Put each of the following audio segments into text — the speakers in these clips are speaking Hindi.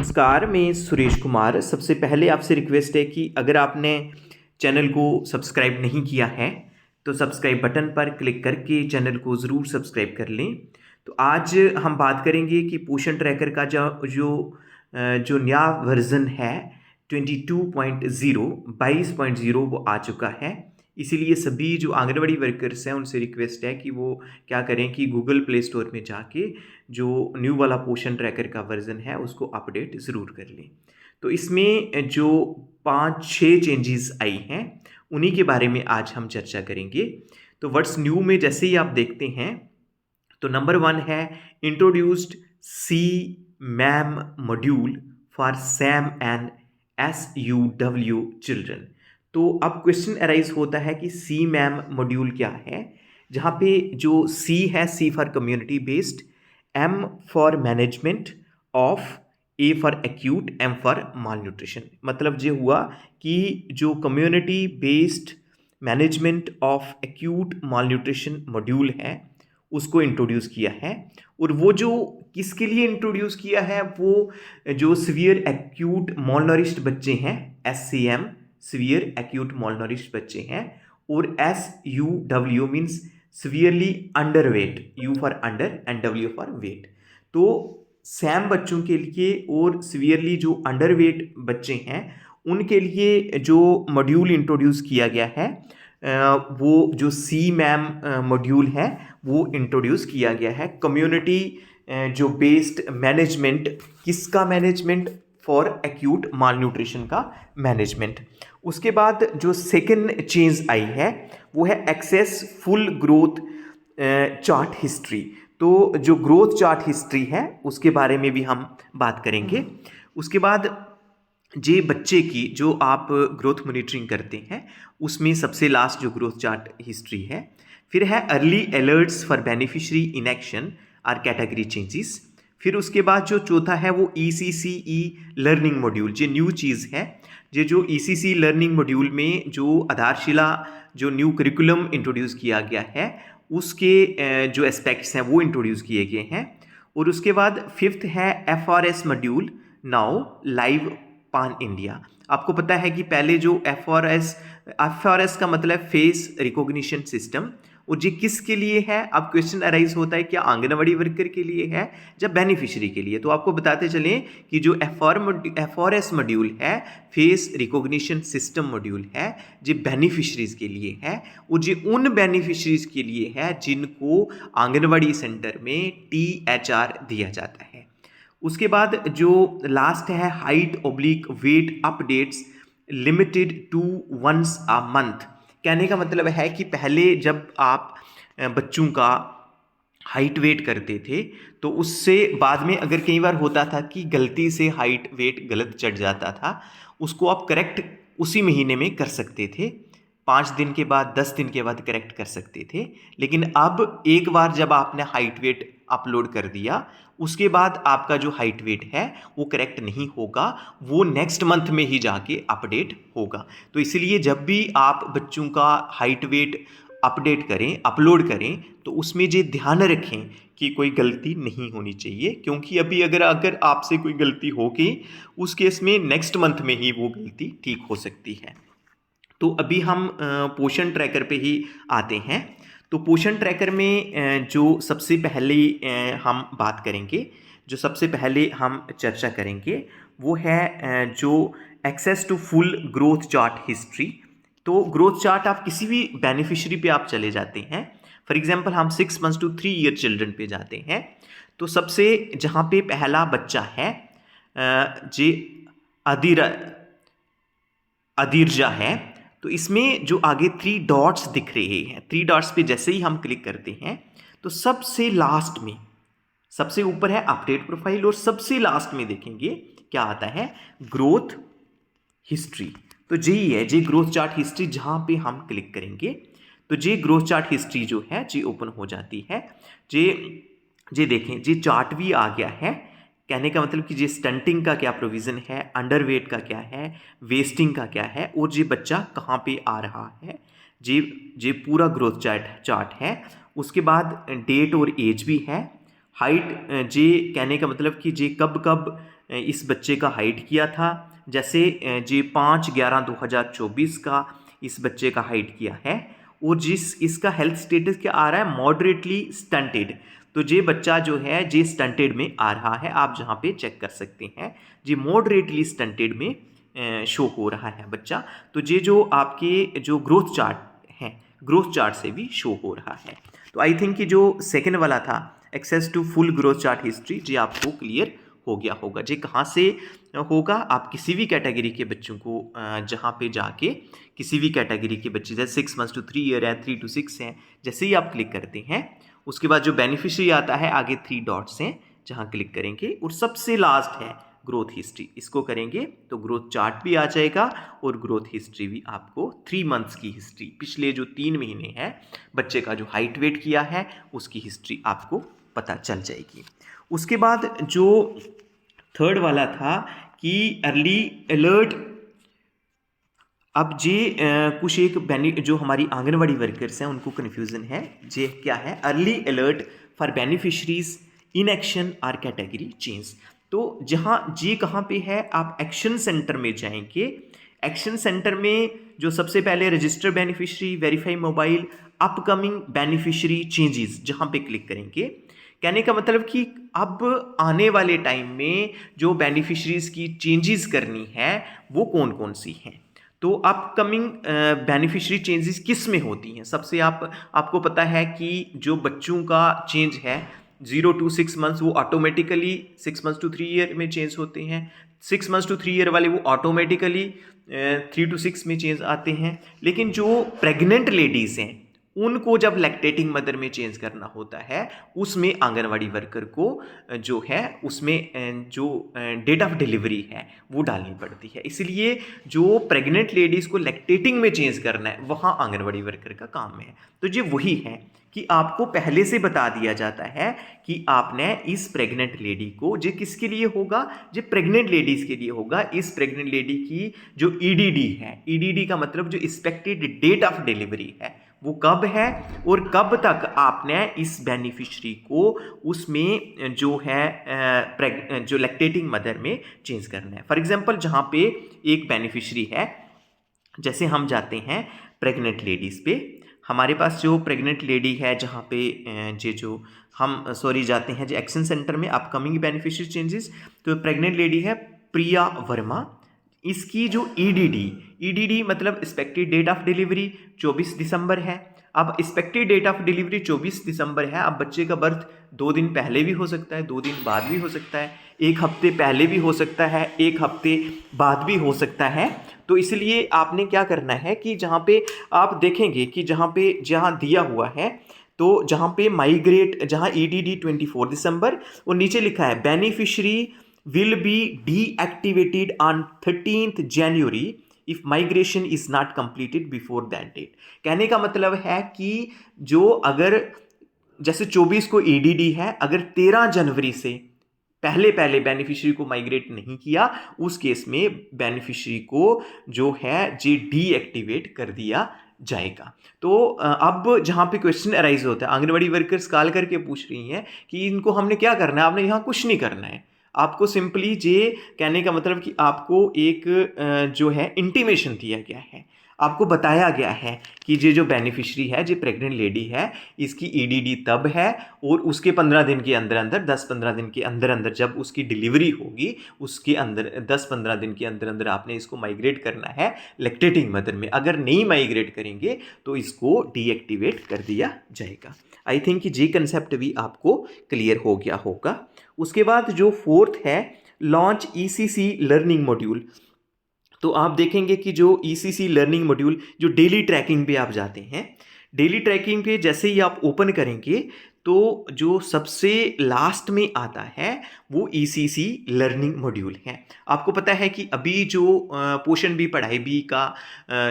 नमस्कार, मैं सुरेश कुमार। सबसे पहले आपसे रिक्वेस्ट है कि अगर आपने चैनल को सब्सक्राइब नहीं किया है तो सब्सक्राइब बटन पर क्लिक करके चैनल को ज़रूर सब्सक्राइब कर लें। तो आज हम बात करेंगे कि पोषण ट्रैकर का जो नया वर्ज़न है 22.0 22.0 वो आ चुका है। इसीलिए सभी जो आंगनवाड़ी वर्कर्स हैं उनसे रिक्वेस्ट है कि वो क्या करें कि गूगल प्ले स्टोर में जाके जो न्यू वाला पोषण ट्रैकर का वर्ज़न है उसको अपडेट ज़रूर कर लें। तो इसमें जो 5-6 चेंजेस आई हैं उन्हीं के बारे में आज हम चर्चा करेंगे। तो व्हाट्स न्यू में जैसे ही आप देखते हैं तो नंबर 1 है introduced C MAM module for SAM and SUW children. तो अब क्वेश्चन अराइज होता है कि सी मैम मॉड्यूल क्या है, जहाँ पे जो सी है C for community based, M for management of, A for acute, M for malnutrition. मतलब ये हुआ कि जो community based management of acute malnutrition module है उसको इंट्रोड्यूस किया है। और वो जो किसके लिए इंट्रोड्यूस किया है, वो जो सीवियर एक्यूट मॉलनरिश्ड बच्चे हैं, SCM सीवियर एक्यूट मॉलनरिश्ड बच्चे हैं, और SUW means severely underweight, U for under and W for wait. तो सैम बच्चों के लिए और सीवियरली जो अंडरवेट बच्चे हैं उनके लिए जो मॉड्यूल इंट्रोड्यूस किया गया है वो जो सी मैम मॉड्यूल है वो इंट्रोड्यूस किया गया है। कम्युनिटी जो बेस्ड मैनेजमेंट, किसका management, for acute malnutrition का मैनेजमेंट। उसके बाद जो सेकंड चेंज आई है वो है access full growth chart history. तो जो ग्रोथ चार्ट हिस्ट्री है उसके बारे में भी हम बात करेंगे। उसके बाद जे बच्चे की जो आप ग्रोथ मॉनिटरिंग करते हैं उसमें सबसे लास्ट जो ग्रोथ चार्ट हिस्ट्री है। फिर है early alerts for beneficiary in action or category changes. फिर उसके बाद जो चौथा है वो ECCE लर्निंग मॉड्यूल, जो न्यू चीज़ है। ये जो ECC लर्निंग मॉड्यूल में जो आधारशिला जो न्यू करिकुलम इंट्रोड्यूस किया गया है उसके जो एस्पेक्ट्स हैं वो इंट्रोड्यूस किए गए हैं। और उसके बाद फिफ्थ है FRS मॉड्यूल नाउ लाइव पान इंडिया। आपको पता है कि पहले जो FRS का मतलब फेस रिकॉग्निशन सिस्टम, और ये किसके लिए है। अब क्वेश्चन अराइज होता है क्या आंगनवाड़ी वर्कर के लिए है या बेनिफिशियरी के लिए। तो आपको बताते चलें कि जो FRS मॉड्यूल है, फेस रिकॉग्निशन सिस्टम मॉड्यूल है, जो बेनिफिशरीज के लिए है, और ये उन बेनिफिशरीज के लिए है जिनको आंगनवाड़ी सेंटर में THR दिया जाता है। उसके बाद जो लास्ट है height oblique weight updates limited to once a month. कहने का मतलब है कि पहले जब आप बच्चों का हाइट वेट करते थे तो उससे बाद में अगर कई बार होता था कि गलती से हाइट वेट गलत चढ़ जाता था, उसको आप करेक्ट उसी महीने में कर सकते थे। 5 दिन के बाद 10 दिन के बाद करेक्ट कर सकते थे। लेकिन अब एक बार जब आपने हाइट वेट अपलोड कर दिया उसके बाद आपका जो हाइट वेट है वो करेक्ट नहीं होगा, वो नेक्स्ट मंथ में ही जाके अपडेट होगा। तो इसलिए जब भी आप बच्चों का हाइट वेट अपडेट करें, अपलोड करें, तो उसमें ये ध्यान रखें कि कोई गलती नहीं होनी चाहिए, क्योंकि अभी अगर आपसे कोई गलती होगी उस केस में नेक्स्ट मंथ में ही वो गलती ठीक हो सकती है। तो अभी हम पोषण ट्रैकर पे ही आते हैं। तो पोषण ट्रैकर में जो सबसे पहले हम बात करेंगे, जो सबसे पहले हम चर्चा करेंगे वो है जो access to full growth chart history. तो ग्रोथ चार्ट आप किसी भी बेनिफिशियरी पे आप चले जाते हैं, फॉर एग्जांपल हम 6 months to 3 year चिल्ड्रन पे जाते हैं, तो सबसे जहाँ पे पहला बच्चा है जे अदीरजा है, तो इसमें जो आगे 3 डॉट्स दिख रहे हैं, 3 डॉट्स पे जैसे ही हम क्लिक करते हैं तो सबसे लास्ट में, सबसे ऊपर है अपडेट प्रोफाइल और सबसे लास्ट में देखेंगे क्या आता है, ग्रोथ हिस्ट्री। तो यही है जी ग्रोथ चार्ट हिस्ट्री। जहाँ पे हम क्लिक करेंगे तो जी ग्रोथ चार्ट हिस्ट्री जो है जी ओपन हो जाती है। जी देखें जी चार्ट भी आ गया है। कहने का मतलब कि जी स्टंटिंग का क्या प्रोविज़न है, अंडरवेट का क्या है, वेस्टिंग का क्या है, और जी बच्चा कहाँ पे आ रहा है, जी पूरा ग्रोथ चार्ट है। उसके बाद डेट और एज भी है, हाइट जे कहने का मतलब कि जे कब कब इस बच्चे का हाइट किया था, जैसे जे 5/11/2024 का इस बच्चे का हाइट किया है, और जिस इसका हेल्थ स्टेटस क्या आ रहा है, मॉडरेटली स्टंटेड। तो ये बच्चा जो है जे स्टंटेड में आ रहा है, आप जहाँ पे चेक कर सकते हैं जी मॉडरेटली स्टंटेड में शो हो रहा है बच्चा। तो ये जो आपके जो ग्रोथ चार्ट हैं, ग्रोथ चार्ट से भी शो हो रहा है। तो आई थिंक कि जो सेकंड वाला था access to full growth chart history, जी आपको क्लियर हो गया होगा। जी कहाँ से होगा, आप किसी भी कैटेगरी के बच्चों को जहाँ पे जाके किसी भी कैटेगरी के बच्चे, जैसे 6 months to 3 year है, 3 to 6 हैं, जैसे ही आप क्लिक करते हैं उसके बाद जो बेनिफिशियरी आता है आगे 3 डॉट्स हैं जहाँ क्लिक करेंगे, और सबसे लास्ट है ग्रोथ हिस्ट्री। इसको करेंगे तो ग्रोथ चार्ट भी आ जाएगा और ग्रोथ हिस्ट्री भी आपको 3 months की हिस्ट्री, पिछले जो 3 महीने हैं बच्चे का जो हाइट वेट किया है उसकी हिस्ट्री आपको पता चल जाएगी। उसके बाद जो थर्ड वाला था कि अर्ली अलर्ट। अब जे कुछ एक जो हमारी आंगनवाड़ी वर्कर्स हैं उनको कन्फ्यूज़न है, जे क्या है, early alert for beneficiaries in action or category change. तो जहाँ जे कहाँ पे है, आप एक्शन सेंटर में जाएंगे। एक्शन सेंटर में जो सबसे पहले register beneficiary, verify mobile, upcoming beneficiary changes, जहाँ पे क्लिक करेंगे, कहने का मतलब कि अब आने वाले टाइम में जो बेनिफिशरीज की चेंजेस करनी है वो कौन कौन सी हैं। तो अपकमिंग बेनिफिशरी चेंजेस किस में होती हैं, सबसे आपको पता है कि जो बच्चों का चेंज है 0 to 6 months वो ऑटोमेटिकली 6 months to 3 year में चेंज होते हैं। 6 months to 3 year वाले वो ऑटोमेटिकली 3 to 6 में चेंज आते हैं। लेकिन जो प्रेग्नेंट लेडीज़ हैं उनको जब लैक्टेटिंग मदर में चेंज करना होता है उसमें आंगनवाड़ी वर्कर को जो है उसमें जो डेट ऑफ डिलीवरी है वो डालनी पड़ती है। इसलिए जो प्रेग्नेंट लेडीज़ को लैक्टेटिंग में चेंज करना है वहाँ आंगनवाड़ी वर्कर का काम है। तो ये वही है कि आपको पहले से बता दिया जाता है कि आपने इस प्रेग्नेंट लेडी को, जो किसके लिए होगा, जो प्रेग्नेंट लेडीज़ के लिए होगा, इस प्रेग्नेंट लेडी की जो ईडीडी है, ईडीडी का मतलब जो एक्सपेक्टेड डेट ऑफ डिलीवरी है वो कब है और कब तक आपने इस बेनिफिशरी को उसमें जो है जो लैक्टेटिंग मदर में चेंज करना है। फॉर एग्जांपल जहाँ पे एक बेनिफिशरी है, जैसे हम जाते हैं प्रेग्नेंट लेडीज़ पे, हमारे पास जो प्रेग्नेंट लेडी है जहाँ पे जो हम जाते हैं जो एक्शन सेंटर में अपकमिंग बेनिफिशरी चेंजेस, तो प्रेग्नेंट लेडी है प्रिया वर्मा। इसकी जो ईडीडी मतलब एक्सपेक्टेड डेट ऑफ डिलीवरी 24 दिसंबर है। अब एक्सपेक्टेड डेट ऑफ डिलीवरी 24 दिसंबर है। अब बच्चे का बर्थ 2 दिन पहले भी हो सकता है, 2 दिन बाद भी हो सकता है, 1 हफ्ते पहले भी हो सकता है, 1 हफ्ते बाद भी हो सकता है। तो इसलिए आपने क्या करना है कि जहाँ पे आप देखेंगे कि जहाँ दिया हुआ है, तो जहाँ पे माइग्रेट, जहाँ ईडीडी 24 दिसंबर और नीचे लिखा है beneficiary will be deactivated on 13th January if migration is not completed before that date। कहने का मतलब है कि जो अगर जैसे 24 को ईडीडी है, अगर 13 जनवरी से पहले बेनिफिशरी को माइग्रेट नहीं किया उस केस में बेनिफिशरी को जो है जी डीएक्टिवेट कर दिया जाएगा। तो अब जहाँ पे क्वेश्चन अराइज होता है, आंगनवाड़ी वर्कर्स कॉल करके पूछ रही हैं कि इनको हमने क्या करना है, आपने यहाँ कुछ नहीं करना है, आपको सिंपली जे कहने का मतलब कि आपको एक जो है इंटीमेशन दिया गया है, आपको बताया गया है कि ये जो बेनिफिशरी है, जो प्रेग्नेंट लेडी है, इसकी ईडीडी तब है और उसके 15 दिन के अंदर अंदर 10-15 दिन के अंदर अंदर जब उसकी डिलीवरी होगी उसके अंदर 10-15 दिन के अंदर अंदर आपने इसको माइग्रेट करना है लैक्टेटिंग मदर में। अगर नहीं माइग्रेट करेंगे तो इसको डीएक्टिवेट कर दिया जाएगा। आई थिंक कि जी कंसेप्ट भी आपको क्लियर हो गया होगा। उसके बाद जो फोर्थ है लॉन्च ईसीसी लर्निंग मॉड्यूल। तो आप देखेंगे कि जो ईसीसी लर्निंग मॉड्यूल जो डेली ट्रैकिंग पे आप जाते हैं, डेली ट्रैकिंग पे जैसे ही आप ओपन करेंगे तो जो सबसे लास्ट में आता है वो ईसीसी लर्निंग मॉड्यूल है। आपको पता है कि अभी जो पोषण बी पढ़ाई बी का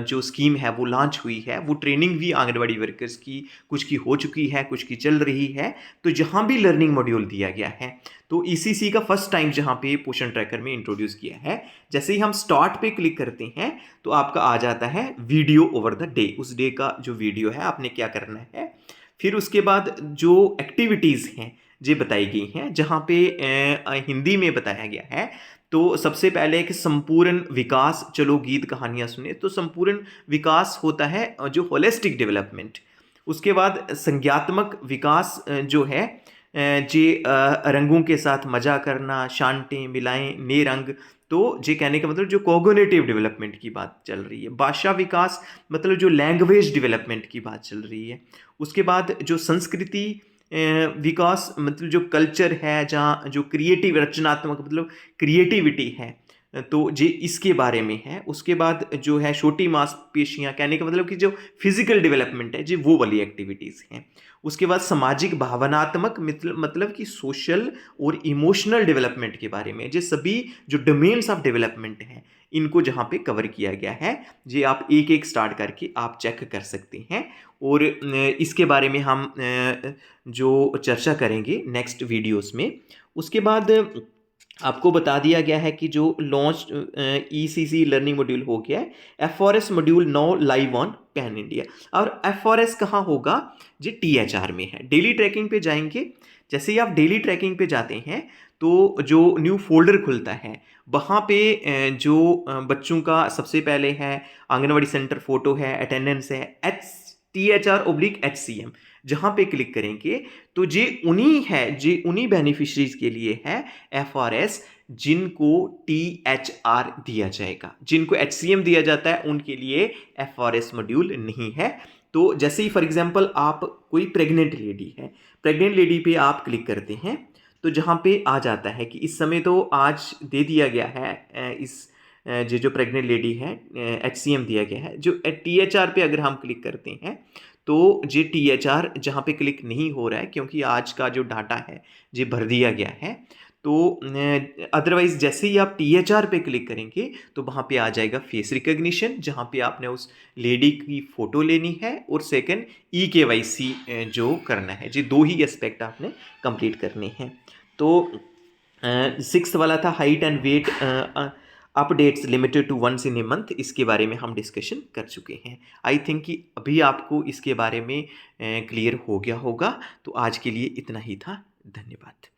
जो स्कीम है वो लॉन्च हुई है, वो ट्रेनिंग भी आंगनवाड़ी वर्कर्स की कुछ की हो चुकी है, कुछ की चल रही है। तो जहाँ भी लर्निंग मॉड्यूल दिया गया है, तो ईसीसी का फर्स्ट टाइम जहाँ पे पोषण ट्रैकर में इंट्रोड्यूस किया है, जैसे ही हम स्टार्ट पे क्लिक करते हैं तो आपका आ जाता है वीडियो ओवर द डे, उस डे का जो वीडियो है आपने क्या करना है। फिर उसके बाद जो एक्टिविटीज़ हैं, ये बताई गई हैं, जहाँ पे हिंदी में बताया गया है। तो सबसे पहले एक संपूर्ण विकास, चलो गीत कहानियाँ सुने, तो संपूर्ण विकास होता है जो होलिस्टिक डेवलपमेंट। उसके बाद संज्ञात्मक विकास जो है जे रंगों के साथ मजा करना, शांटें मिलाएं नए रंग, तो ये कहने का मतलब जो कोग्निटिव डेवलपमेंट की बात चल रही है। भाषा विकास मतलब जो लैंग्वेज डेवलपमेंट की बात चल रही है। उसके बाद जो संस्कृति विकास मतलब जो कल्चर है, जहाँ जो क्रिएटिव रचनात्मक मतलब क्रिएटिविटी है, तो ये इसके बारे में है। उसके बाद जो है छोटी मांसपेशियाँ, कहने का मतलब कि जो फिजिकल डेवलपमेंट है जी, वो वाली एक्टिविटीज़ हैं। उसके बाद सामाजिक भावनात्मक मतलब कि सोशल और इमोशनल डेवलपमेंट के बारे में, ये सभी जो डोमेन्स ऑफ डेवलपमेंट हैं इनको जहाँ पे कवर किया गया है, ये आप एक एक स्टार्ट करके आप चेक कर सकते हैं। और इसके बारे में हम जो चर्चा करेंगे नेक्स्ट वीडियोस में। उसके बाद आपको बता दिया गया है कि जो लॉन्च ECC लर्निंग मॉड्यूल हो गया है, FRS module now live on pan India. और FRS कहाँ होगा जी, THR में है। डेली ट्रैकिंग पे जाएंगे, जैसे ही आप डेली ट्रैकिंग पे जाते हैं तो जो न्यू फोल्डर खुलता है वहाँ पे जो बच्चों का सबसे पहले है आंगनवाड़ी सेंटर फोटो है, अटेंडेंस है, THR/HCM, जहाँ पे क्लिक करेंगे तो जे उन्हीं बेनिफिशरीज के लिए है FRS जिनको THR दिया जाएगा। जिनको HCM दिया जाता है उनके लिए FRS मॉड्यूल नहीं है। तो जैसे ही फॉर एग्जांपल आप कोई प्रेग्नेंट लेडी है, प्रेग्नेंट लेडी पे आप क्लिक करते हैं तो जहाँ पे आ जाता है कि इस समय तो आज दे दिया गया है इस जो प्रेग्नेंट लेडी है HCM दिया गया है। जो THR पे अगर हम क्लिक करते हैं तो ये THR जहाँ पे क्लिक नहीं हो रहा है क्योंकि आज का जो डाटा है ये भर दिया गया है। तो अदरवाइज जैसे ही आप THR पे क्लिक करेंगे तो वहाँ पे आ जाएगा फेस रिकग्निशन, जहाँ पे आपने उस लेडी की फ़ोटो लेनी है, और सेकंड EKYC जो करना है। जी, दो ही एस्पेक्ट आपने कंप्लीट करने हैं। तो 6th वाला था height and weight updates limited to once in a month, इसके बारे में हम डिस्कशन कर चुके हैं। आई थिंक कि अभी आपको इसके बारे में क्लियर हो गया होगा। तो आज के लिए इतना ही था। धन्यवाद।